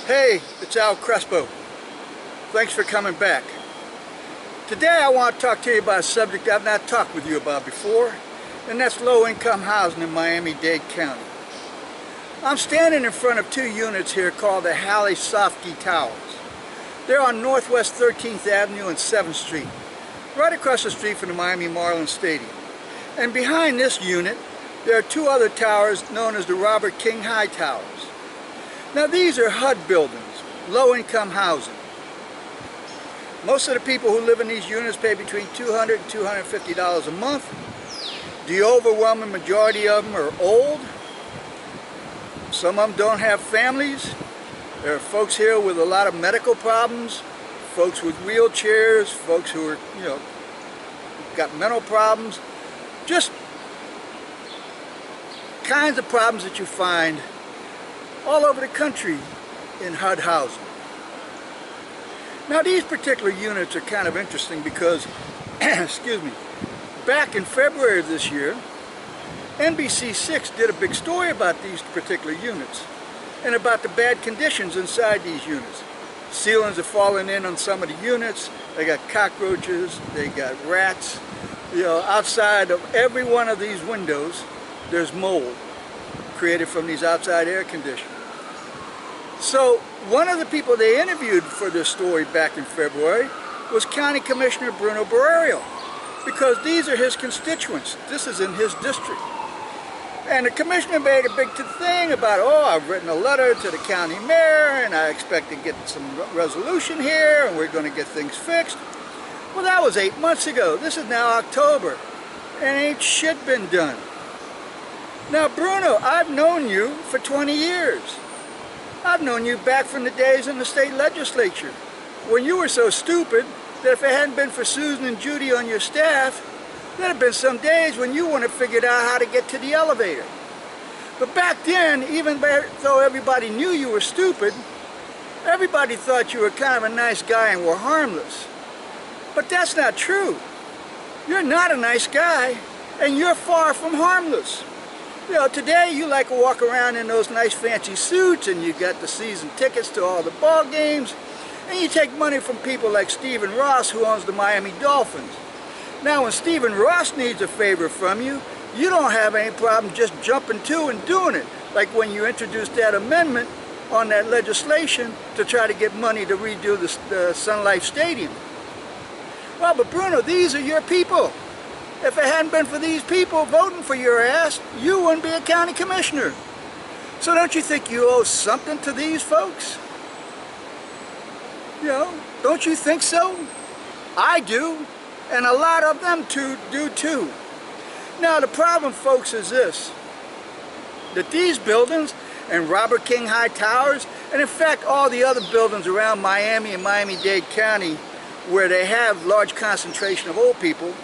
Hey, it's Al Crespo. Thanks for coming back. Today I want to talk to you about a subject I've not talked with you about before, and that's low-income housing in Miami-Dade County. I'm standing in front of two units here called the Sofge Towers. They're on Northwest 13th Avenue and 7th Street, right across the street from the Miami Marlins Stadium. And behind this unit, there are two other towers known as the Robert King High Towers. Now these are HUD buildings, low-income housing. Most of the people who live in these units pay between $200 and $250 a month. The overwhelming majority of them are old. Some of them don't have families. There are folks here with a lot of medical problems, folks with wheelchairs, folks who are, got mental problems. Just kinds of problems that you find all over the country in HUD housing. Now these particular units are kind of interesting because, excuse me, back in February of this year, NBC6 did a big story about these particular units and about the bad conditions inside these units. Ceilings are falling in on some of the units, they got cockroaches, they got rats. Outside of every one of these windows, there's mold created from these outside air conditioners. So one of the people they interviewed for this story back in February was County Commissioner Bruno Barreiro, because these are his constituents. This is in his district. And the commissioner made a big thing about, oh, I've written a letter to the county mayor and I expect to get some resolution here and we're going to get things fixed. Well, that was 8 months ago. This is now October and ain't shit been done. Now Bruno, I've known you for 20 years. I've known you back from the days in the state legislature when you were so stupid that if it hadn't been for Susan and Judy on your staff, there'd have been some days when you wouldn't have figured out how to get to the elevator. But back then, even though everybody knew you were stupid, everybody thought you were kind of a nice guy and were harmless. But that's not true. You're not a nice guy, and you're far from harmless. Today you like to walk around in those nice fancy suits and you got the season tickets to all the ball games and you take money from people like Stephen Ross, who owns the Miami Dolphins. Now when Stephen Ross needs a favor from you, you don't have any problem just jumping to and doing it, like when you introduced that amendment on that legislation to try to get money to redo the Sun Life Stadium. Well, but Bruno, these are your people. If it hadn't been for these people voting for your ass, you wouldn't be a county commissioner. So don't you think you owe something to these folks? Don't you think so? I do, and a lot of them do too. Now the problem, folks, is this, that these buildings and Robert King High Towers, and in fact all the other buildings around Miami and Miami-Dade County where they have large concentration of old people,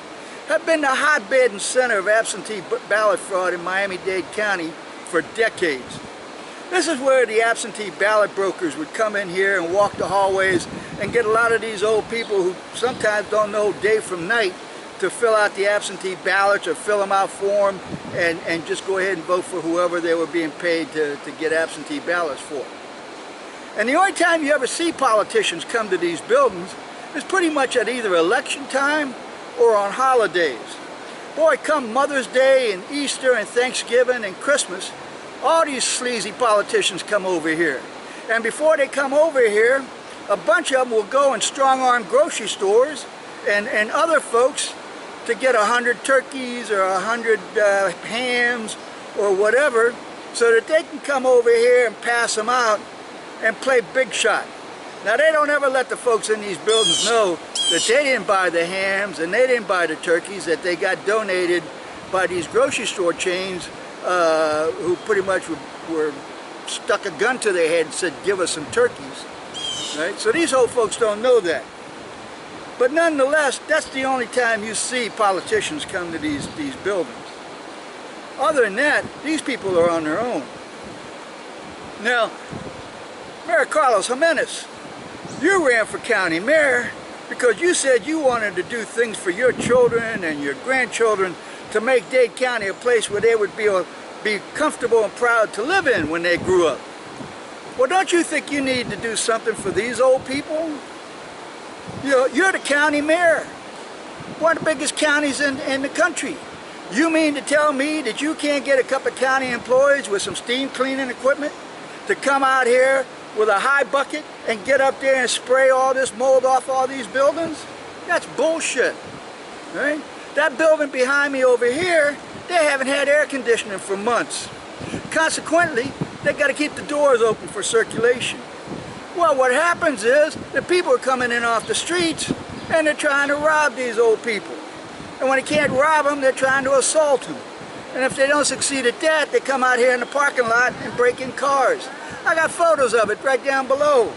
have been the hotbed and center of absentee ballot fraud in Miami-Dade County for decades. This is where the absentee ballot brokers would come in here and walk the hallways and get a lot of these old people who sometimes don't know day from night to fill out the absentee ballots or fill them out for them and just go ahead and vote for whoever they were being paid to get absentee ballots for. And the only time you ever see politicians come to these buildings is pretty much at either election time or on holidays. Boy, come Mother's Day and Easter and Thanksgiving and Christmas, all these sleazy politicians come over here. And before they come over here, a bunch of them will go and strong-arm grocery stores and other folks to get 100 turkeys or 100 hams or whatever so that they can come over here and pass them out and play big shot. Now they don't ever let the folks in these buildings know that they didn't buy the hams and they didn't buy the turkeys, that they got donated by these grocery store chains who pretty much were stuck a gun to their head and said, give us some turkeys. Right? So these old folks don't know that. But nonetheless, that's the only time you see politicians come to these buildings. Other than that, these people are on their own. Now, Mayor Carlos Jimenez, you ran for county mayor because you said you wanted to do things for your children and your grandchildren to make Dade County a place where they would be comfortable and proud to live in when they grew up. Well, don't you think you need to do something for these old people? You're the county mayor, one of the biggest counties in the country. You mean to tell me that you can't get a couple of county employees with some steam cleaning equipment to come out here with a high bucket and get up there and spray all this mold off all these buildings? That's bullshit, right? That building behind me over here, they haven't had air conditioning for months. Consequently, they got to keep the doors open for circulation. Well, what happens is the people are coming in off the streets and they're trying to rob these old people. And when they can't rob them, they're trying to assault them. And if they don't succeed at that, they come out here in the parking lot and break in cars. I got photos of it right down below.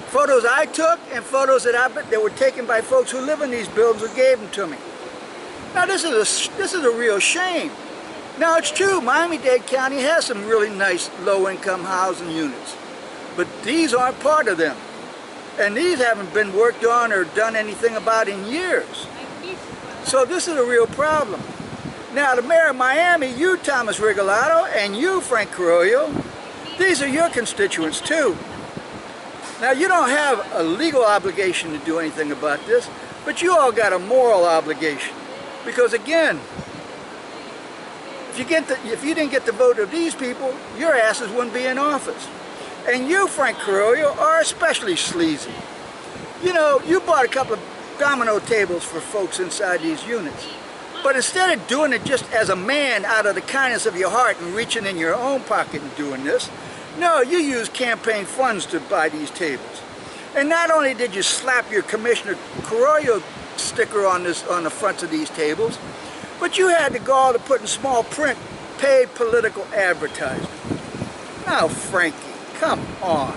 Photos I took and photos that were taken by folks who live in these buildings who gave them to me. Now this is a real shame. Now it's true, Miami-Dade County has some really nice low-income housing units. But these aren't part of them. And these haven't been worked on or done anything about in years. So this is a real problem. Now the mayor of Miami, you Thomas Rigolato, and you Frank Carollo, these are your constituents too. Now you don't have a legal obligation to do anything about this, but you all got a moral obligation. Because again, if you didn't get the vote of these people, your asses wouldn't be in office. And you, Frank Carollo, are especially sleazy. You know, you bought a couple of domino tables for folks inside these units. But instead of doing it just as a man out of the kindness of your heart and reaching in your own pocket and doing this, no, you used campaign funds to buy these tables. And not only did you slap your Commissioner Carollo sticker on the fronts of these tables, but you had the gall to put in small print, paid political advertising. Now, Frankie, come on.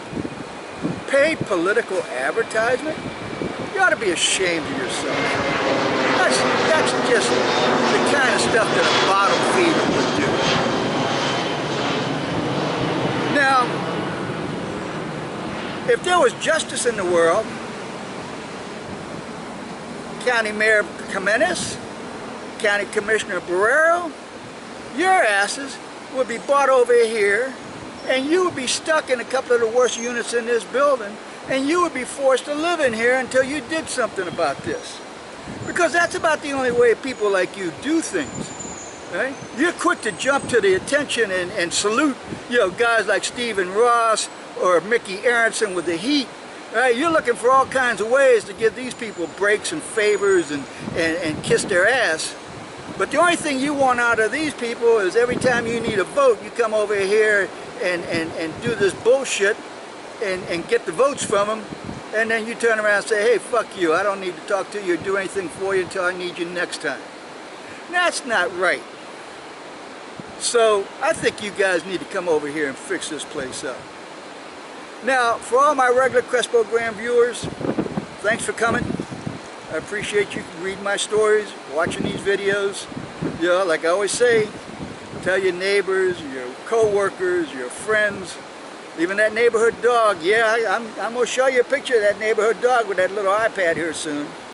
Paid political advertisement? You ought to be ashamed of yourself. That's just the kind of stuff that a bottom feeder would do. Now, if there was justice in the world, County Mayor Jimenez, County Commissioner Barrero, your asses would be brought over here and you would be stuck in a couple of the worst units in this building and you would be forced to live in here until you did something about this. Because that's about the only way people like you do things. Right? You're quick to jump to the attention and salute, guys like Stephen Ross or Mickey Aronson with the heat. Right? You're looking for all kinds of ways to give these people breaks and favors and kiss their ass. But the only thing you want out of these people is every time you need a vote, you come over here and do this bullshit and get the votes from them, and then you turn around and say, hey, fuck you, I don't need to talk to you or do anything for you until I need you next time. That's not right. So I think you guys need to come over here and fix this place up. Now, for all my regular Crespo Graham viewers, thanks for coming. I appreciate you reading my stories, watching these videos. Like I always say, tell your neighbors, your co-workers, your friends, even that neighborhood dog. Yeah, I'm going to show you a picture of that neighborhood dog with that little iPad here soon.